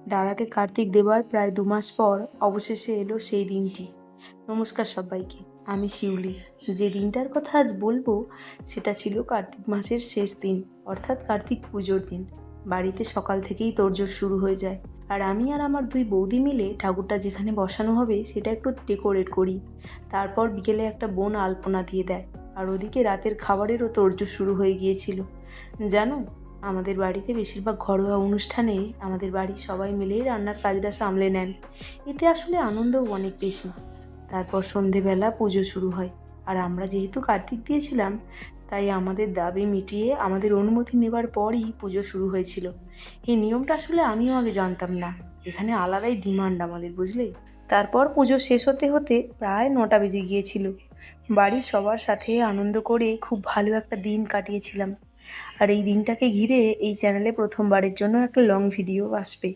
দাদাকে কার্তিক দেবার প্রায় 2 মাস পর অবশেষে এলো সেই দিনটি। নমস্কার সবাইকে, আমি শিউলি। যে দিনটার কথা আজ বলবো সেটা ছিল কার্তিক মাসের শেষ দিন, অর্থাৎ কার্তিক পুজোর দিন। বাড়িতে সকাল থেকেই তোড়জোড় শুরু হয়ে যায়, আর আমি আর আমার 2 বৌদি মিলে ঠাকুরটা যেখানে বসানো হবে সেটা একটু ডেকোরেট করি। তারপর বিকেলে একটা বোন আলপনা দিয়ে দেয়, আর ওদিকে রাতের খাবারেরও তোড়জোড় শুরু হয়ে গিয়েছিল। জানো, আমাদের বাড়িতে বেশিরভাগ ঘরোয়া অনুষ্ঠানে আমাদের বাড়ির সবাই মিলেই রান্নার কাজটা সামলে নেন। এতে আসলে আনন্দও অনেক বেশি। তারপর সন্ধেবেলা পুজো শুরু হয়, আর আমরা যেহেতু কার্তিক দিয়েছিলাম তাই আমাদের দাবি মিটিয়ে আমাদের অনুমতি নেবার পরই পুজো শুরু হয়েছিল। এই নিয়মটা আসলে আমিও আগে জানতাম না, এখানে আলাদাই ডিমান্ড আমাদের, বুঝলে। তারপর পুজো শেষ হতে হতে প্রায় 9টা বেজে গিয়েছিল। বাড়ির সবার সাথে আনন্দ করে খুব ভালো একটা দিন কাটিয়েছিলাম। আর এই দিনটাকে ঘিরে এই চ্যানেলে প্রথমবারের জন্য একটা লং ভিডিও আসবে।